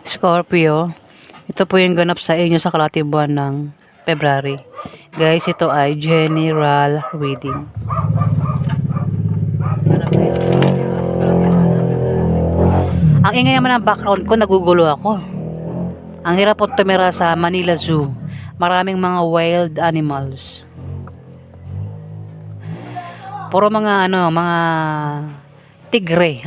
Scorpio, ito po yung ganap sa inyo sa kalating buwan ng February. Guys, ito ay general reading. Ganap ni Scorpio sa kalating buwan ng February. Ang ingay naman ng background ko, nagugulo ako. Ang hirap po tumira sa Manila Zoo. Maraming mga wild animals. Puro mga mga tigre,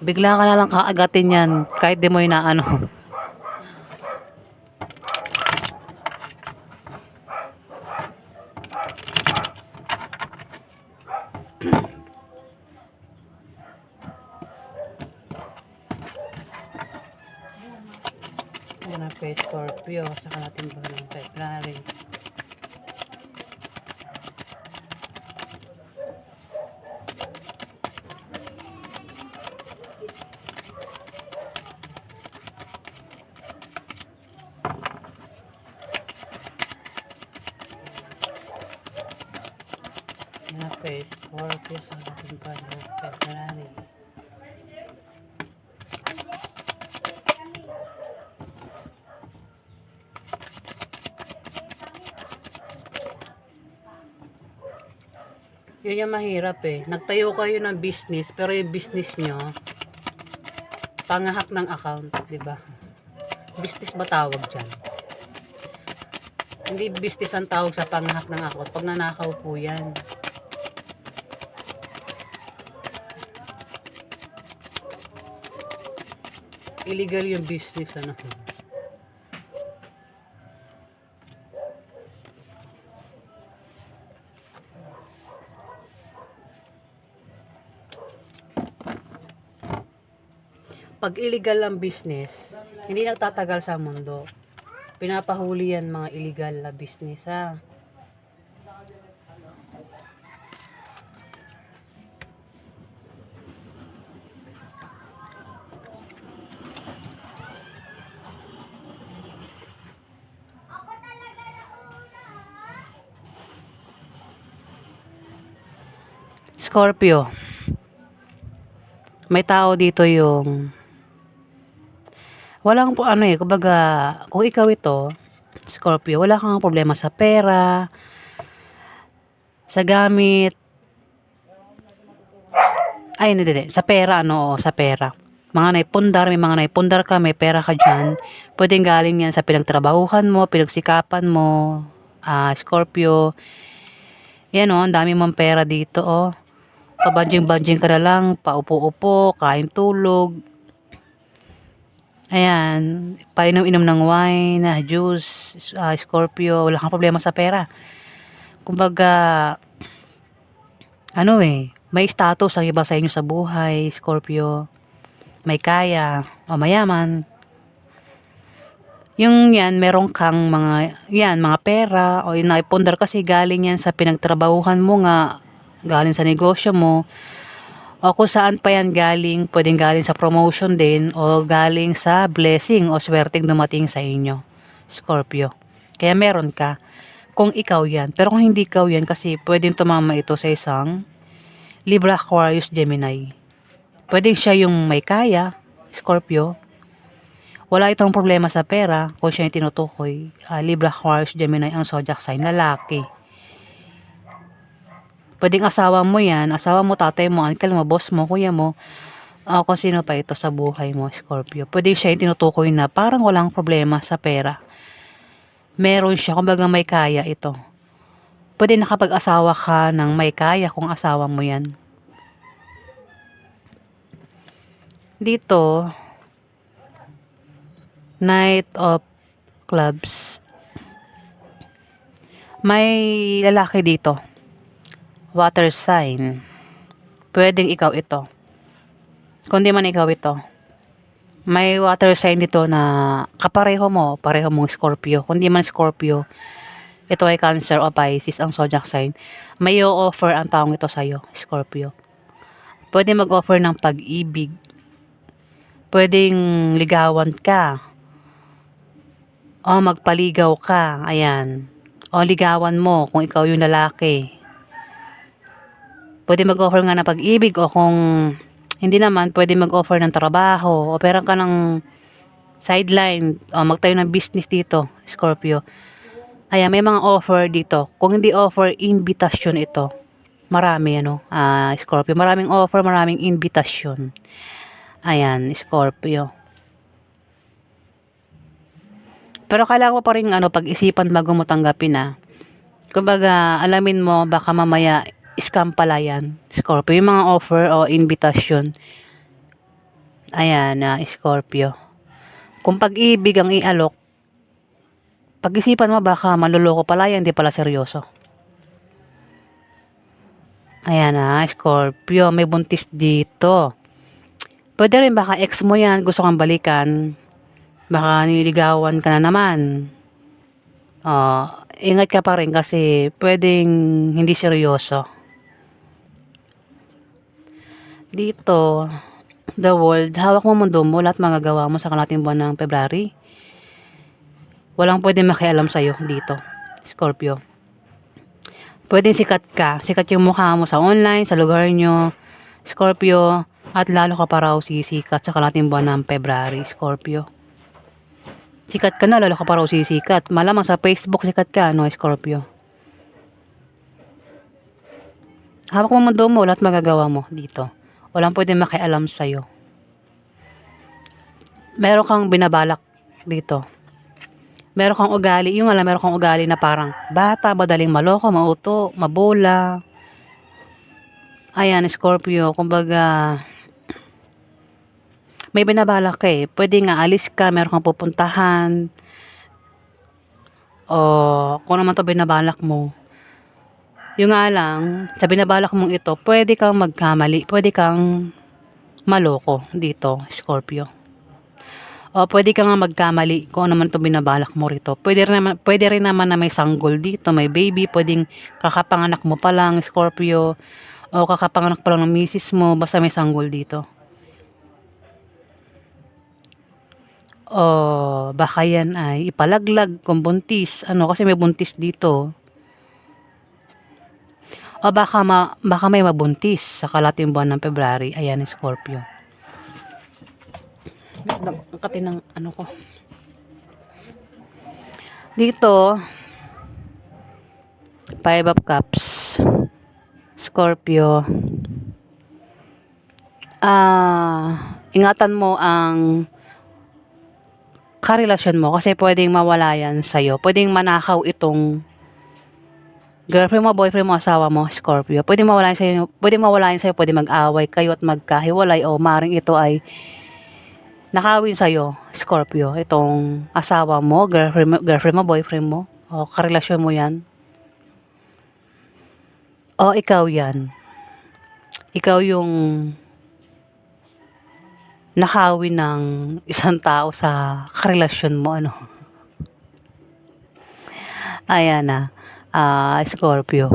Bigla ka na lang kaagatin yan kahit di mo inaano. Yan ang kay Scorpio sa kalating buwan ng February. Yan ang kay Scorpio sa kalating buwan ng February. Yun yung mahirap eh. Nagtayo kayo ng business, pero yung business nyo, pangahak ng account, di ba? Business ba tawag dyan? Hindi business ang tawag sa pangahak ng account. Pag nanakaw po yan. Illegal yung business, Pag illegal ang business, hindi nagtatagal sa mundo. Pinapahuli yan mga illegal na business, ha. Scorpio, may tao dito yung walang po kumbaga, kung ikaw ito, Scorpio, wala kang problema sa pera, sa gamit, hindi, sa pera, sa pera. Mga naipundar, may mga naipundar ka, may pera ka dyan, pwedeng galing yan sa pinagtrabahuhan mo, pinagsikapan mo, Scorpio. Yan ang dami mong pera dito, Pabanjing-banjing ka na lang, paupo-upo, kain tulog. Ayan, painom-inom ng wine, juice, Scorpio, wala kang problema sa pera. Kumbaga, may status ang iba sa inyo sa buhay, Scorpio. May kaya, o mayaman. Yung yan, meron kang mga pera, o yung naipundar kasi galing yan sa pinagtrabahuhan mo nga, galing sa negosyo mo, o kung saan pa yan galing, pwedeng galing sa promotion din, o galing sa blessing o swerteng dumating sa inyo, Scorpio. Kaya meron ka, kung ikaw yan. Pero kung hindi ikaw yan, kasi pwedeng tumama ito sa isang Libra, Aquarius, Gemini. Pwedeng siya yung may kaya, Scorpio. Wala itong problema sa pera, kung siya yung tinutukoy. Libra, Aquarius, Gemini, ang zodiac sign, lalaki. Pwedeng asawa mo yan, asawa mo, tatay mo, uncle mo, boss mo, kuya mo, kung sino pa ito sa buhay mo, Scorpio. Pwedeng siya yung tinutukoy na parang walang problema sa pera. Meron siya, kumbaga may kaya ito. Pwede nakapag-asawa ka ng may kaya kung asawa mo yan. Dito, Knight of Clubs. May lalaki dito. Water sign. Pwedeng ikaw ito. Kung di man ikaw ito. May water sign dito na kapareho mo, pareho mong Scorpio. Kung di man Scorpio, ito ay Cancer o Pisces, ang zodiac sign. May i-offer ang taong ito sa'yo, Scorpio. Pwede mag-offer ng pag-ibig. Pwedeng ligawan ka. O magpaligaw ka. Ayan. O ligawan mo kung ikaw yung lalaki. Pwede mag-offer nga ng pag-ibig o kung Hindi naman pwede mag-offer ng trabaho o meron ka ng sideline o magtayo ng business dito, Scorpio. Ayan, may mga offer dito. Kung hindi offer, invitation ito. Marami Scorpio. Maraming offer, maraming invitation. Ayan, Scorpio. Pero kailangan mo pa rin pag-isipan bago mo tanggapin. Kumbaga, alamin mo baka mamaya scam pala yan, Scorpio. Yung mga offer o invitation. Ayan, Scorpio. Kung pag-ibig ang ialok, pag-isipan mo baka maluloko pala yan, hindi pala seryoso. Ayan Scorpio, may buntis dito. Pwede rin baka ex mo yan, gusto kang balikan. Baka niligawan ka na naman. Ingat ka pa rin kasi pwedeng hindi seryoso. Dito, the world, hawak mo mundo mo, lahat magagawa mo sa kalating buwan ng February. Walang pwedeng makialam sa'yo dito, Scorpio. Pwedeng sikat yung mukha mo sa online, sa lugar nyo, Scorpio, at lalo ka pa raw sisikat sa kalating buwan ng February, Scorpio. Sikat ka na, lalo ka pa raw sisikat. Malamang sa Facebook sikat ka, Scorpio. Hawak mo mundo mo, lahat magagawa mo dito. Walang pwedeng makialam sa'yo. Meron kang binabalak dito. Meron kang ugali, meron kang ugali na parang bata, madaling maloko, mauto, mabola. Ayan, Scorpio, kumbaga, may binabalak ka Pwede nga alis ka, meron kang pupuntahan. O kung naman to binabalak mo. Yung nga lang, sa binabalak mong ito, pwede kang magkamali, pwede kang maloko dito, Scorpio. O pwede kang magkamali kung ano man to binabalak mo rito. Pwede rin naman na may sanggol dito, may baby, pwedeng kakapanganak mo pa lang, Scorpio. O kakapanganak pa lang ng misis mo, basta may sanggol dito. O baka yan ay ipalaglag kung buntis, kasi may buntis dito. O baka may mabuntis sa kalating buwan ng February. Ayan, Scorpio. Nagkati ng ko. Dito, 5 of Cups. Scorpio. Ingatan mo ang karelasyon mo kasi pwedeng mawala yan sa'yo. Pwedeng manakaw itong girlfriend mo, boyfriend mo, asawa mo, Scorpio. Pwede mawala yan sa'yo, pwede mag-away kayo at magkahiwalay o maring ito ay nakawin sa'yo, Scorpio. Itong asawa mo, girlfriend mo, boyfriend mo, o karelasyon mo yan. O ikaw yan. Ikaw yung nakawin ng isang tao sa karelasyon mo, Ayan Scorpio.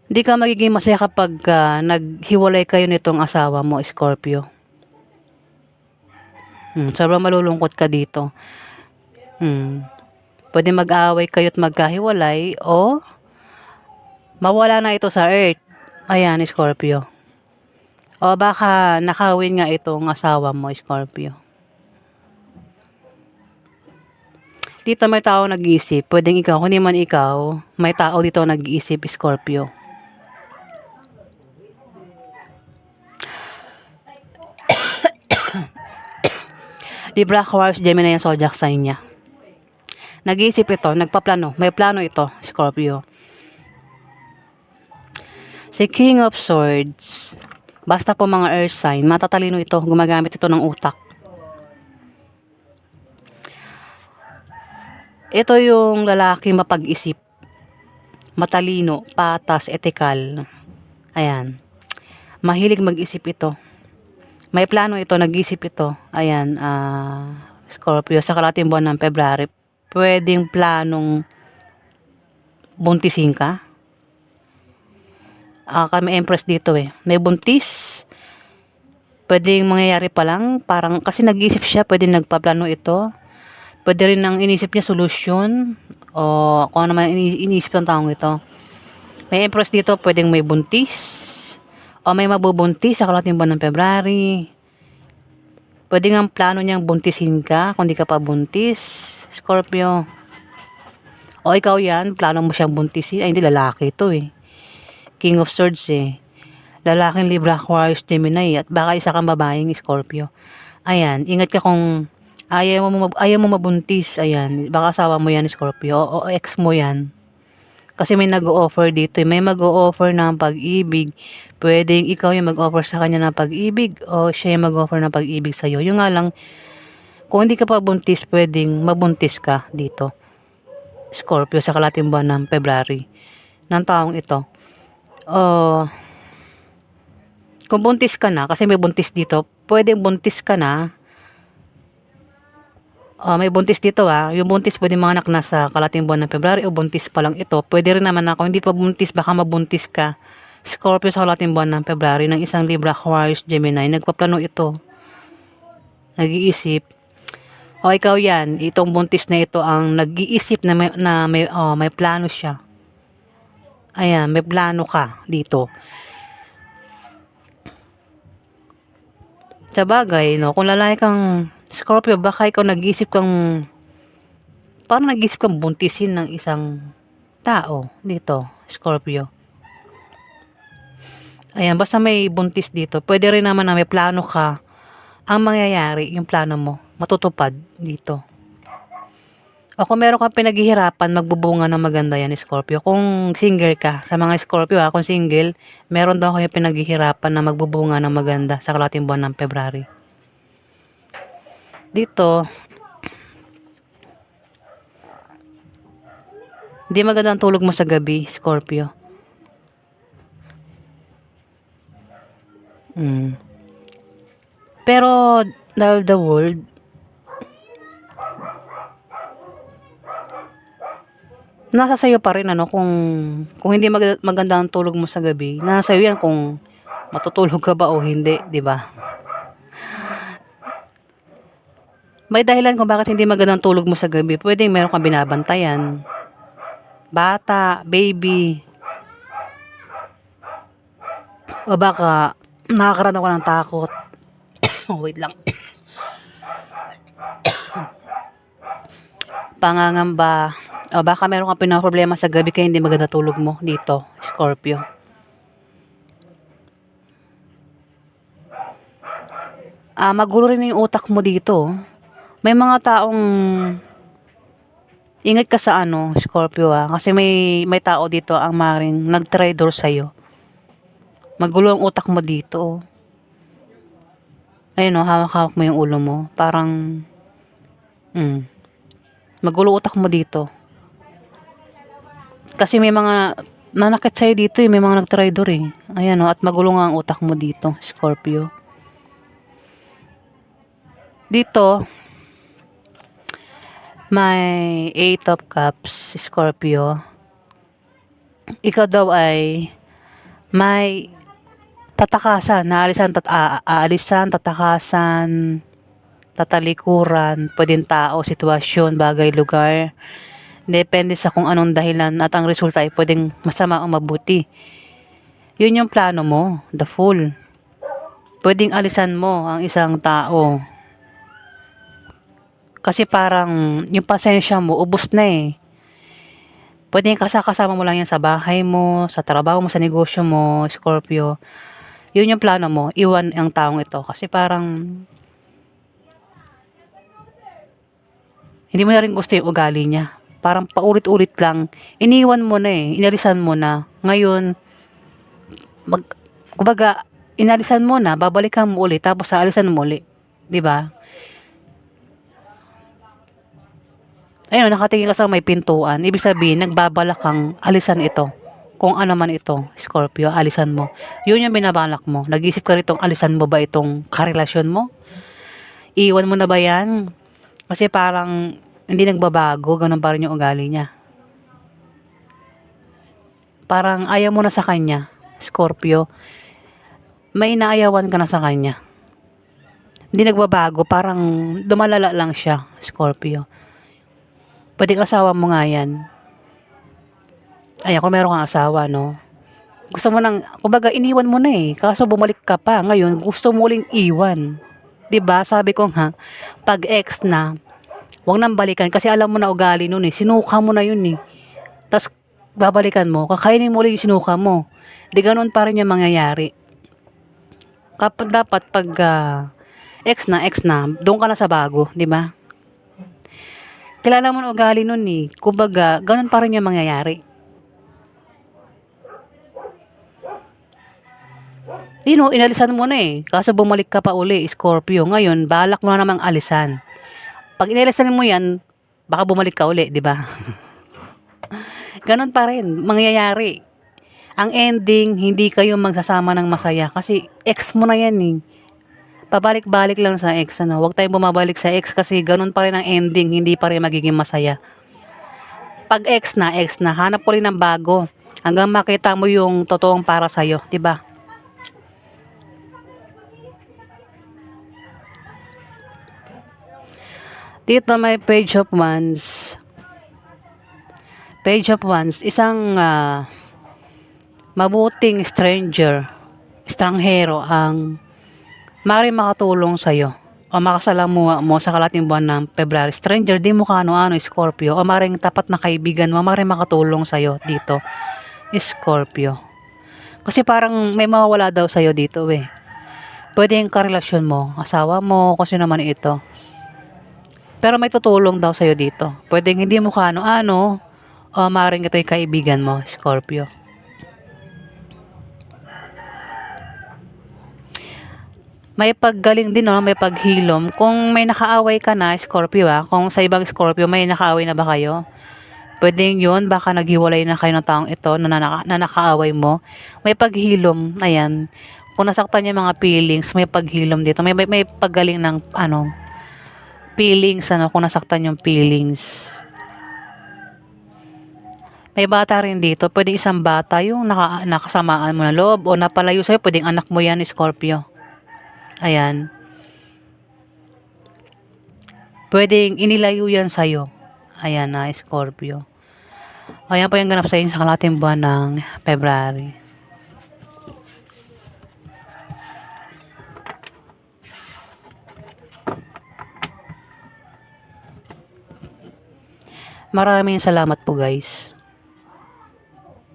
Hindi ka magiging masaya kapag naghiwalay kayo nitong asawa mo, Scorpio. Sobrang malulungkot ka dito. Pwede mag-away kayo at magkahiwalay o mawala na ito sa earth. Ayan, Scorpio. O baka nakawin nga itong asawa mo, Scorpio. Dito may tao nag-iisip. Pwedeng ikaw, kung di man ikaw, may tao dito nag-iisip, Scorpio. Libra, Aquarius, Gemini yung zodiac sign niya. Nag-iisip ito, nagpaplano. May plano ito, Scorpio. Si King of Swords, basta po mga earth sign, matatalino ito, gumagamit ito ng utak. Ito yung lalaki mapag-isip, matalino, patas, etikal. Ayan. Mahilig mag-isip ito. May plano ito, nag-isip ito. Ayan, Scorpio, sa kalating buwan ng February, pwedeng planong buntisin ka. Kami Empress dito may buntis. Pwedeng mangyayari pa lang, parang kasi nag-iisip siya, pwedeng nagpaplano ito. Pwede rin nang inisip niya solusyon o kung ano man iniisip ng taong ito. May Empress dito, pwedeng may buntis o may mabubuntis sa kalahating buwan ng February. Pwede nga plano niyang buntisin ka kung di ka pa buntis, Scorpio. O ikaw yan, plano mo siyang buntisin. Ay, hindi, lalaki ito eh. King of Swords eh. Lalaking Libra, Aquarius, Gemini at baka isa kang babaeng Scorpio. Ayan, ingat ka kung ayaw mo mabuntis. Ayan, baka asawa mo yan Scorpio o ex mo yan. Kasi may nag-o-offer dito, may mag-o-offer ng pag-ibig. Pwedeng ikaw yung mag-offer sa kanya ng pag-ibig o siya yung mag-offer ng pag-ibig sa'yo. Yung nga lang, kung hindi ka pa buntis, pwedeng mabuntis ka dito. Scorpio sa kalahating buwan ng February ng taong ito. Kung buntis ka na, kasi may buntis dito, pwedeng buntis ka na. May buntis dito yung buntis pwede manganak na sa kalahating buwan ng February o buntis pa lang ito. Pwede rin naman ako, hindi pa buntis, baka mabuntis ka. Scorpio sa kalahating buwan ng February ng isang Libra, Aquarius, Gemini. Nagpaplano ito. Nag-iisip. O ikaw yan, itong buntis na ito ang nag-iisip na may plano siya. Ayan, may plano ka dito. Sa bagay, no, kung lalaki kang Scorpio, baka ikaw parang nag-isip kang buntisin ng isang tao dito, Scorpio. Ayan, basta may buntis dito. Pwede rin naman na may plano ka. Ang mangyayari, yung plano mo, matutupad dito. O kung meron kang pinaghihirapan, magbubunga ng maganda yan, Scorpio. Kung single ka, sa mga Scorpio kung single, meron daw kayo pinaghihirapan na magbubunga ng maganda sa kalahating buwan ng February. Dito, hindi maganda ang tulog mo sa gabi, Scorpio. Pero, dahil the world, nasa sayo pa rin kung hindi maganda ang tulog mo sa gabi, nasa sayo yan kung matutulog ka ba o hindi, di ba? May dahilan kung bakit hindi maganda ang tulog mo sa gabi. Pwedeng meron kang binabantayan. Bata, baby. O baka nakakaramdam ka ng takot. Wait lang. Pangangamba. O baka meron kang pinaproblema sa gabi kaya hindi maganda tulog mo dito, Scorpio. Magulo rin yung utak mo dito. May mga taong ingat ka sa Scorpio kasi may tao dito ang maring nag-traitor sa'yo. Magulo ang utak mo dito. Ayun hawak-hawak mo yung ulo mo. Parang magulo utak mo dito. Kasi may mga nanakit sa'yo dito may mga nag-traitor Ayan at magulo nga ang utak mo dito, Scorpio. Dito, may 8 of Cups, Scorpio. Ikaw daw ay may tatakasan, aalisan, tatakasan, tatalikuran, pwedeng tao, sitwasyon, bagay, lugar. Depende sa kung anong dahilan at ang resulta ay pwedeng masama o mabuti. Yun yung plano mo, the Fool. Pwedeng alisan mo ang isang tao. Kasi parang yung pasensya mo, ubos na Pwedeng kasama mo lang yan sa bahay mo, sa trabaho mo, sa negosyo mo, Scorpio. Yun yung plano mo, iwan ang taong ito. Kasi parang hindi mo na rin gusto yung ugali niya. Parang paulit-ulit lang. Iniwan mo na inalisan mo na. Ngayon, kumbaga, inalisan mo na, babalikan mo ulit, tapos aalisan mo ulit. Diba? Ayun, nakatingin ka sa may pintuan. Ibig sabihin, nagbabalak kang alisan ito. Kung ano man ito, Scorpio, alisan mo. Yun yung binabalak mo. Nag-isip ka rin alisan mo ba itong karelasyon mo? Iwan mo na ba yan? Kasi parang hindi nagbabago, ganun pa rin yung ugali niya. Parang ayaw mo na sa kanya, Scorpio. May inaayawan ka na sa kanya. Hindi nagbabago, parang dumalala lang siya, Scorpio. Pwedeng asawa mo nga yan. Ayan, kung meron kang asawa, no? Gusto mo nang, kumbaga iniwan mo na eh, kaso bumalik ka pa, ngayon gusto mo uling iwan. 'Di ba? Sabi ko nga, pag ex na, wag nang balikan kasi alam mo na ugali nun eh, sinuka mo na yun eh. Tas babalikan mo, kakainin mo ulit yung sinuka mo. 'Di gano'n pa rin yung mangyayari. Kapag dapat pag ex na, doon ka na sa bago, 'di ba? Kilala mo na ugali nun eh. Kumbaga, gano'n pa rin yung mangyayari. Inalisan mo na eh. Kaso bumalik ka pa uli, Scorpio. Ngayon, balak mo na namang alisan. Pag inalisan mo yan, baka bumalik ka uli, di ba? Ganon pa rin, mangyayari. Ang ending, hindi kayo magsasama ng masaya. Kasi ex mo na yan eh. Pabalik-balik lang sa ex, ano. Huwag tayong bumabalik sa ex kasi ganon pa rin ang ending, hindi pa rin magiging masaya. Pag ex na, hanap ko rin ng bago. Hanggang makita mo yung totoong para sa'yo, di ba? Dito may page of wands, isang mabuting estranghero ang maaaring makatulong sa'yo o makasalamuha mo sa kalating buwan ng February. Stranger, di mo kaano-ano, Scorpio, o maaaring tapat na kaibigan mo, maaaring makatulong sa'yo dito, Scorpio. Kasi parang may mawawala daw sa'yo dito eh. Pwede yung karelasyon mo, asawa mo, kasi naman ito. Pero may tutulong daw sa'yo dito. Pwedeng hindi mo kaano-ano, o maaaring ito yung kaibigan mo, Scorpio. May paggaling din, no? May paghilom. Kung may nakaaway ka na, Scorpio, kung sa ibang Scorpio, may nakaaway na ba kayo? Pwedeng yun, baka naghiwalay na kayo ng taong ito na nakaaway mo. May paghilom, ayan. Kung nasaktan yung mga feelings, may paghilom dito. May paggaling ng, feelings, kung nasaktan yung feelings. May bata rin dito. Pwedeng isang bata yung nakasamaan mo na loob o napalayo sa'yo. Pwedeng anak mo yan, Scorpio. Ayan. Pwedeng inilayo yan sa'yo. Ayan na, Scorpio. Ayan po yung ganap sa inyo sa kalating buwan ng February. Maraming salamat po guys.